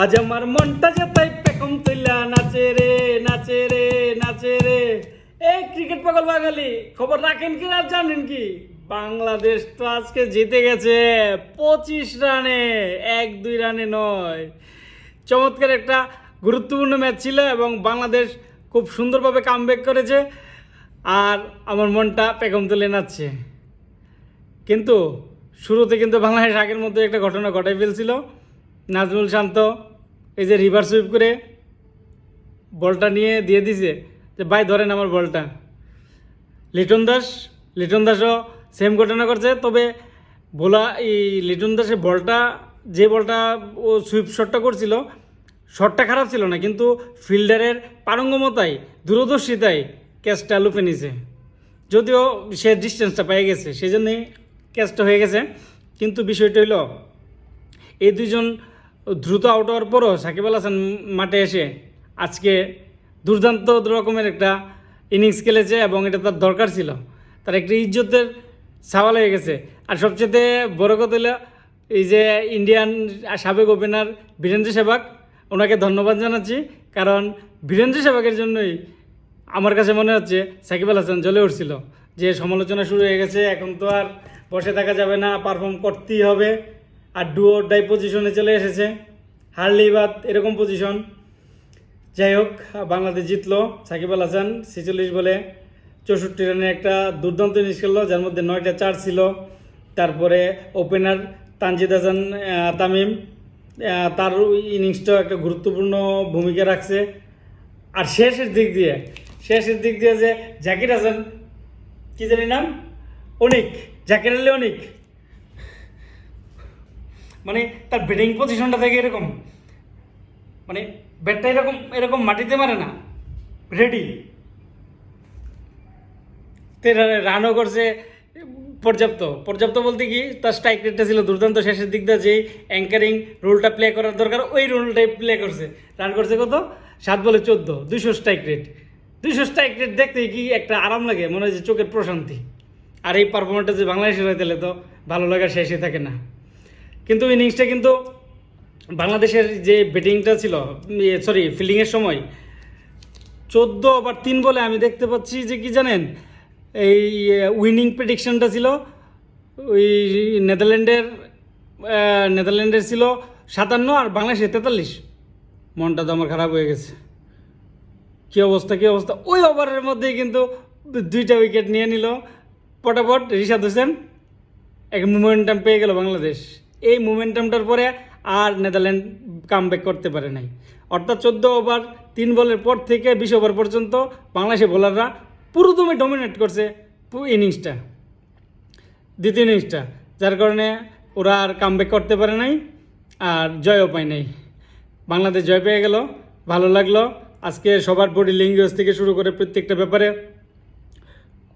আজ আমার মনটা যে তাই পেকম তুইলা নাচে রে নাচে রে নাচে রে। এই ক্রিকেট পাগল বাঙালি, খবর রাখেন কি আর জানেন কি? বাংলাদেশ তো আজকে জিতে গেছে 25 রানে, 1-2 রানে নয়। চমৎকার একটা গুরুত্বপূর্ণ ম্যাচ ছিল এবং বাংলাদেশ খুব সুন্দরভাবে কামব্যাক করেছে। আর আমার মনটা পেকম তুলে নাচছে। কিন্তু শুরুতে কিন্তু বাংলাদেশ আগের মধ্যে একটা ঘটনা ঘটাই ফেলছিল। নাজমুল শান্ত এই যে রিভার্স সুইপ করে বলটা নিয়ে দিয়ে দিছে যে ভাই ধরেন আমার বলটা। লিটন দাসও সেম ঘটনা করছে, তবে এই লিটন দাসের বলটা যে বলটা ও সুইপ শটটা করছিল, শটটা খারাপ ছিল না, কিন্তু ফিল্ডারের পারঙ্গমতায় দূরদর্শিতায় ক্যাচটা লুপে নিছে। যদিও সে ডিস্টেন্সটা পেয়ে গেছে, সেই জন্যই ক্যাচটা হয়ে গেছে। কিন্তু বিষয়টা হইল এই দুইজন দ্রুত আউট হওয়ার পরও সাকিব আল হাসান মাঠে এসে আজকে দুর্দান্ত রকমের একটা ইনিংস খেলেছে এবং এটা তার দরকার ছিল। তার একটা ইজ্জতের সওয়াল হয়ে গেছে। আর সবচেয়ে বড় কথা হলো এই যে ইন্ডিয়ান সাবেক ওপেনার বীরেন্দ্র সেহবাগ, ওনাকে ধন্যবাদ জানাচ্ছি, কারণ বীরেন্দ্র সেহবাগের জন্যই আমার কাছে মনে হচ্ছে সাকিব আল হাসান জ্বলে উঠছিল। যে সমালোচনা শুরু হয়ে গেছে, এখন তো আর বসে থাকা যাবে না, পারফর্ম করতেই হবে। আর ডু অর ডাই পজিশনে চলে এসেছে, হারলেই বাদ এরকম পজিশন। যাই হোক, বাংলাদেশ জিতলো। সাকিব আল হাসান 46 বলে 64 রানে একটা দুর্দান্ত ইনিংস খেললো, যার মধ্যে 9টা 4 ছিল। তারপরে ওপেনার তানজিদ হাসান তামিম, তার ইনিংসটাও একটা গুরুত্বপূর্ণ ভূমিকা রাখছে। আর শেষের দিক দিয়ে যে জাকির হাসান, কি জানি নাম, জাকির আলী অনিক, মানে তার ব্যাটিং পজিশনটা থেকে এরকম, মানে ব্যাটটা এরকম মাটিতে মারে না, রেডি। রানও করছে পর্যাপ্ত বলতে কি, তার স্ট্রাইক রেটটা ছিল দুর্দান্ত। শেষের দিক দিয়ে যেই অ্যাঙ্কারিং রোলটা প্লে করার দরকার, ওই রোলটাই প্লে করছে। রান করছে কত? 7 বলে 14, 200 স্ট্রাইক রেট। 200 স্ট্রাইক রেট দেখতে কি একটা আরাম লাগে, মনে হয় যে চোখের প্রশান্তি। আর এই পারফরমেন্সটা যে বাংলাদেশের হয়ে তাহলে তো ভালো লাগার শেষে থাকে না। কিন্তু ইনিংসটা কিন্তু বাংলাদেশের যে ব্যাটিংটা ছিল, ফিল্ডিংয়ের সময় 14 ওভার 3 বলে আমি দেখতে পাচ্ছি যে কি জানেন, এই উইনিং প্রেডিকশনটা ছিল ওই নেদারল্যান্ডের ছিল 57 আর বাংলাদেশের 43। মনটা তো আমার খারাপ হয়ে গেছে। কী অবস্থা! ওই ওভারের মধ্যেই কিন্তু 2টা উইকেট নিয়ে নিল পটাপট রিশাদ হোসেন। এক মোমেন্টাম পেয়ে গেল বাংলাদেশ। এই মোমেন্টামটার পরে আর নেদারল্যান্ড কামব্যাক করতে পারে নাই। অর্থাৎ 14 ওভার 3 বলের পর থেকে 20 ওভার পর্যন্ত বাংলাদেশের বোলাররা পুরোদমে ডমিনেট করছে দ্বিতীয় ইনিংসটা, যার কারণে ওরা আর কামব্যাক করতে পারে নাই, আর জয়ও পায় নাই। বাংলাদেশ জয় পেয়ে গেল, ভালো লাগলো। আজকে সবার বডি ল্যাঙ্গুয়েজ থেকে শুরু করে প্রত্যেকটা ব্যাপারে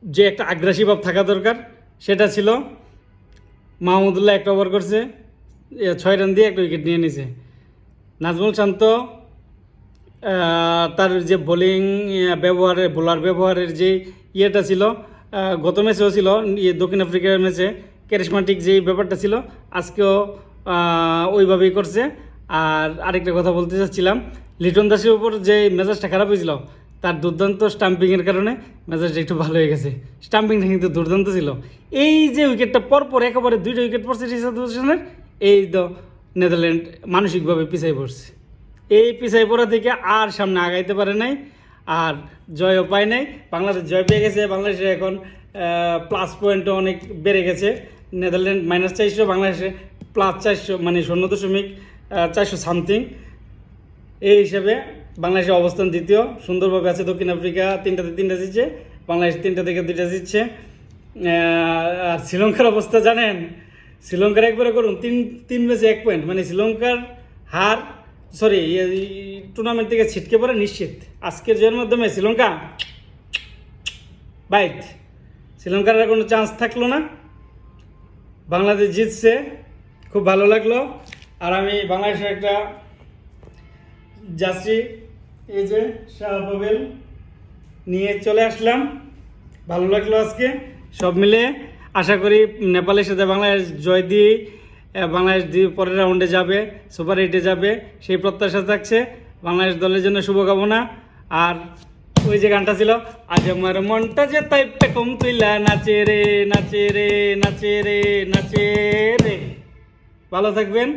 যে একটা আগ্রাসী ভাব থাকা দরকার, সেটা ছিল। মাহমুদুল্লাহ একটা ওভার করছে, 6 রান দিয়ে একটা উইকেট নিয়ে নিছে। নাজমুল শান্ত তার যে বোলার ব্যবহারের যে ইয়েটা ছিল, গত ম্যাচেও ছিল, দক্ষিণ আফ্রিকার ম্যাচে ক্যারিশমাটিক যে ব্যাপারটা ছিল, আজকেও ওইভাবেই করছে। আর আরেকটা কথা বলতে চাচ্ছিলাম, লিটন দাসের উপর যে মেজাজটা খারাপ হয়েছিল, তার দুর্দান্ত স্টাম্পিংয়ের কারণে মেজাজটা একটু ভালো হয়ে গেছে। স্টাম্পিংটা কিন্তু দুর্দান্ত ছিল। এই যে উইকেটটা পরপর একেবারে 2টা উইকেট পড়ছে রিশাদ হোসেনের, এই তো নেদারল্যান্ড মানসিকভাবে পিছিয়ে পড়ছে। এই পিছিয়ে পড়া থেকে আর সামনে আগাইতে পারে নাই, আর জয়ও পায় নাই। বাংলাদেশ জয় পেয়ে গেছে। বাংলাদেশে এখন প্লাস পয়েন্টও অনেক বেড়ে গেছে। নেদারল্যান্ড -400, বাংলাদেশে +400, মানে 0.400 সামথিং। এই হিসেবে বাংলাদেশের অবস্থান দ্বিতীয়, সুন্দরভাবে আছে। দক্ষিণ আফ্রিকা 3টাতে 3টা জিতছে, বাংলাদেশ 3টা থেকে 2টা জিতছে। আর শ্রীলঙ্কার অবস্থা জানেন, শ্রীলঙ্কার একবারে করুন 3 ম্যাচে 1 পয়েন্ট, মানে শ্রীলঙ্কার টুর্নামেন্ট থেকে ছিটকে পড়ে নিশ্চিত। আজকের জয়ের মাধ্যমে শ্রীলঙ্কা বাইট, শ্রীলঙ্কার আর কোনো চান্স থাকলো না। বাংলাদেশ জিতছে, খুব ভালো লাগলো। আর আমি বাংলাদেশের একটা জার্সি, এই যে শাহবাবেল, নিয়ে চলে আসলাম। ভালো লাগলো আজকে সব মিলে। আশা করি নেপালের সাথে বাংলাদেশ জয় দিয়ে বাংলাদেশ পরের রাউন্ডে যাবে, সুপার 8-এ যাবে, সেই প্রত্যাশা থাকছে। বাংলাদেশ দলের জন্য শুভকামনা। আর ওই যে গানটা ছিল, আজ আমার মনটা যে তাই কম তুইলা নাচে রে নাচে রে নাচে রে নাচে রে। ভালো থাকবেন।